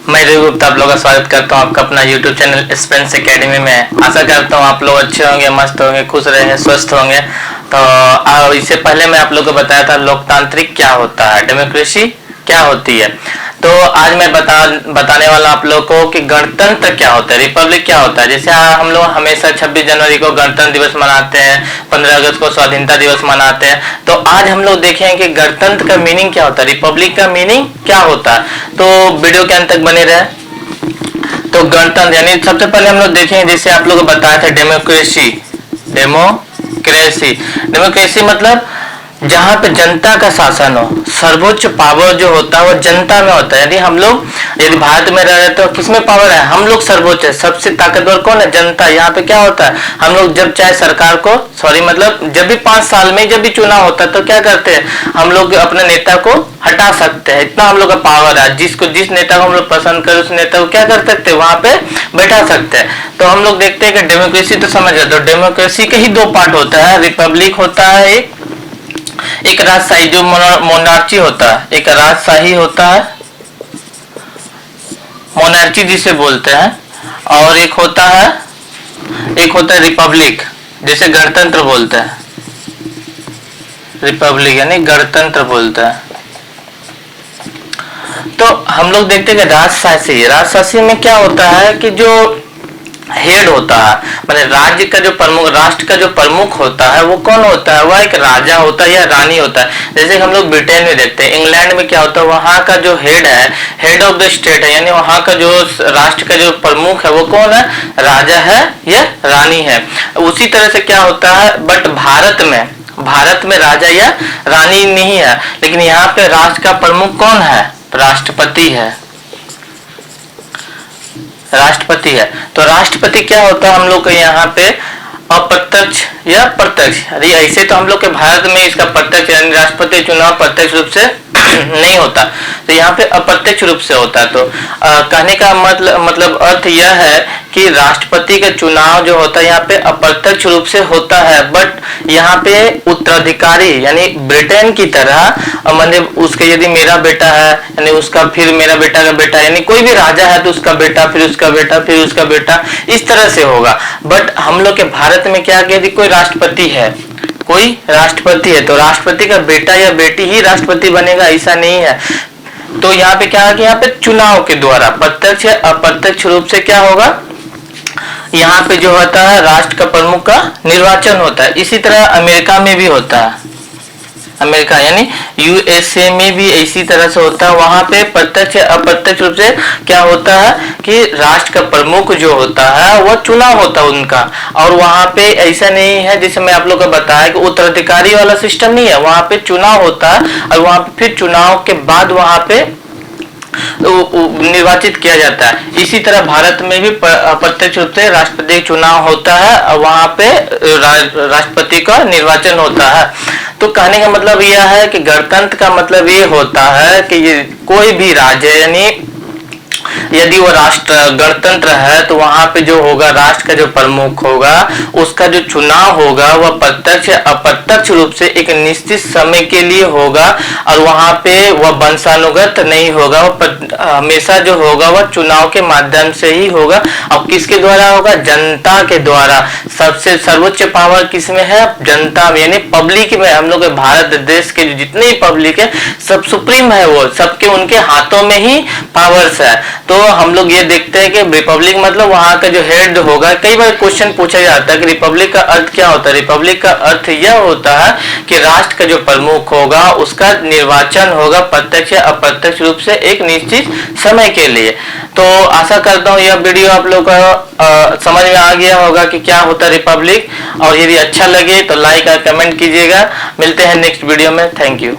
मैं रवि गुप्ता आप लोगों का स्वागत करता हूं आपका अपना YouTube चैनल स्पेंस एकेडमी में। आशा करता हूं आप लोग अच्छे होंगे, मस्त होंगे, खुश रहेंगे, स्वस्थ होंगे। तो इससे पहले मैं आप लोगों को बताया था लोकतांत्रिक क्या होता है, डेमोक्रेसी क्या होती है। तो आज मैं बताने वाला आप लोगों को कि गणतंत्र क्या होता है, रिपब्लिक क्या होता है। जैसे हम लोग हमेशा 26 जनवरी को गणतंत्र दिवस मनाते हैं, 15 अगस्त को स्वाधीनता दिवस मनाते हैं। तो आज हम लोग देखेंगे कि गणतंत्र का मीनिंग क्या होता है, रिपब्लिक का मीनिंग क्या होता है। तो वीडियो के अंत तक बने रहे। तो गणतंत्र यानी सबसे पहले हम लोग देखेंगे, जैसे आप लोग को बताया था डेमोक्रेसी। डेमोक्रेसी मतलब जहां पे जनता का शासन हो, सर्वोच्च पावर जो होता है वो जनता में होता है। यदि हम लोग यदि भारत में रह रहे तो किसमें पावर है, हम लोग सर्वोच्च है, सबसे ताकतवर कौन है, जनता। यहाँ पे क्या होता है, हम लोग जब चाहे सरकार को मतलब जब भी 5 साल में जब भी चुनाव होता है तो क्या करते हैं, हम लोग अपने नेता को हटा सकते हैं। इतना हम लोग का पावर है, जिस नेता को हम लोग पसंद करें उस नेता को क्या कर सकते हैं, वहां पे बैठा सकते हैं। तो हम लोग देखते हैं कि डेमोक्रेसी तो समझ रहे, तो डेमोक्रेसी के ही 2 पार्ट होता है, रिपब्लिक होता है एक राजशाही जो मोनार्ची होता है, एक राजशाही होता है मोनार्ची जिसे बोलते हैं, और एक होता है रिपब्लिक जैसे गणतंत्र बोलते हैं, रिपब्लिक यानी गणतंत्र बोलते हैं। तो हम लोग देखते हैं कि राजशाही में क्या होता है कि जो हेड होता है, मतलब राज्य का जो प्रमुख, राष्ट्र का जो प्रमुख होता है वो कौन होता है, वह एक राजा होता है या रानी होता है। जैसे हम लोग ब्रिटेन में देखते हैं, इंग्लैंड में क्या होता है, वहां का जो हेड है, हेड ऑफ द स्टेट है, यानी वहां का जो राष्ट्र का जो प्रमुख है वो कौन है, राजा है या रानी है। उसी तरह से क्या होता है, बट भारत में राजा या रानी नहीं है, लेकिन यहाँ पे राष्ट्र का प्रमुख कौन है, राष्ट्रपति है। तो राष्ट्रपति क्या होता है, हम लोग के यहाँ पे अप्रत्यक्ष या प्रत्यक्ष, अरे ऐसे तो हम लोग के भारत में इसका प्रत्यक्ष यानी राष्ट्रपति चुनाव प्रत्यक्ष रूप से नहीं होता, तो यहाँ पे अप्रत्यक्ष रूप से होता है। तो कहने का मतलब अर्थ यह है कि राष्ट्रपति का चुनाव जो होता है यहाँ पे अप्रत्यक्ष रूप से होता है, बट यहाँ पे उत्तराधिकारी यानी ब्रिटेन की तरह, मतलब उसके यदि मेरा बेटा है यानी उसका फिर मेरा बेटा का बेटा, यानी कोई भी राजा है तो उसका बेटा फिर उसका बेटा फिर उसका बेटा, इस तरह से होगा। बट हम लोग के भारत में क्या, यदि कोई राष्ट्रपति है तो राष्ट्रपति का बेटा या बेटी ही राष्ट्रपति बनेगा, ऐसा नहीं है। तो यहाँ पे क्या है कि यहाँ पे चुनाव के द्वारा प्रत्यक्ष या अप्रत्यक्ष रूप से क्या होगा, यहाँ पे जो होता है राष्ट्र का प्रमुख का निर्वाचन होता है। इसी तरह अमेरिका में भी होता है, अमेरिका यानी यूएसए में भी इसी तरह से होता है। वहां पे प्रत्यक्ष अप्रत्यक्ष रूप से क्या होता है कि राष्ट्र का प्रमुख जो होता है वह चुनाव होता है उनका, और वहां पे ऐसा नहीं है जैसे मैं आप लोग को बताया कि उत्तराधिकारी वाला सिस्टम नहीं है, वहां पे चुनाव होता है और वहां पे फिर चुनाव के बाद वहां पे निर्वाचित किया जाता है। इसी तरह भारत में भी प्रत्यक्ष रूप से राष्ट्रपति चुनाव होता है और वहां पे राष्ट्रपति का निर्वाचन होता है। तो कहने का मतलब यह है कि गणतंत्र का मतलब ये होता है कि कोई भी राज्य यानी यदि वो राष्ट्र गणतंत्र है तो वहां पे जो होगा राष्ट्र का जो प्रमुख होगा उसका जो चुनाव होगा वह प्रत्यक्ष अप्रत्यक्ष रूप से एक निश्चित समय के लिए होगा, और वहां पे वह वंशानुगत नहीं होगा, वह हमेशा जो होगा वह चुनाव के माध्यम से ही होगा। और किसके द्वारा होगा, जनता के द्वारा। सबसे सर्वोच्च पावर किसमें है, जनता में, यानी पब्लिक में। हम लोग भारत देश के जितने पब्लिक है सब सुप्रीम है, वो सबके उनके हाथों में ही पावर्स है। तो हम लोग ये देखते हैं कि रिपब्लिक मतलब वहां का जो हेड होगा। कई बार क्वेश्चन पूछा जाता है कि रिपब्लिक का अर्थ क्या होता है। रिपब्लिक का अर्थ यह होता है कि राष्ट्र का जो प्रमुख होगा उसका निर्वाचन होगा प्रत्यक्ष या अप्रत्यक्ष रूप से एक निश्चित समय के लिए। तो आशा करता हूँ यह वीडियो आप लोग का समझ में आ गया होगा कि क्या होता है रिपब्लिक, और यदि अच्छा लगे तो लाइक और कमेंट कीजिएगा। मिलते हैं नेक्स्ट वीडियो में। Thank you.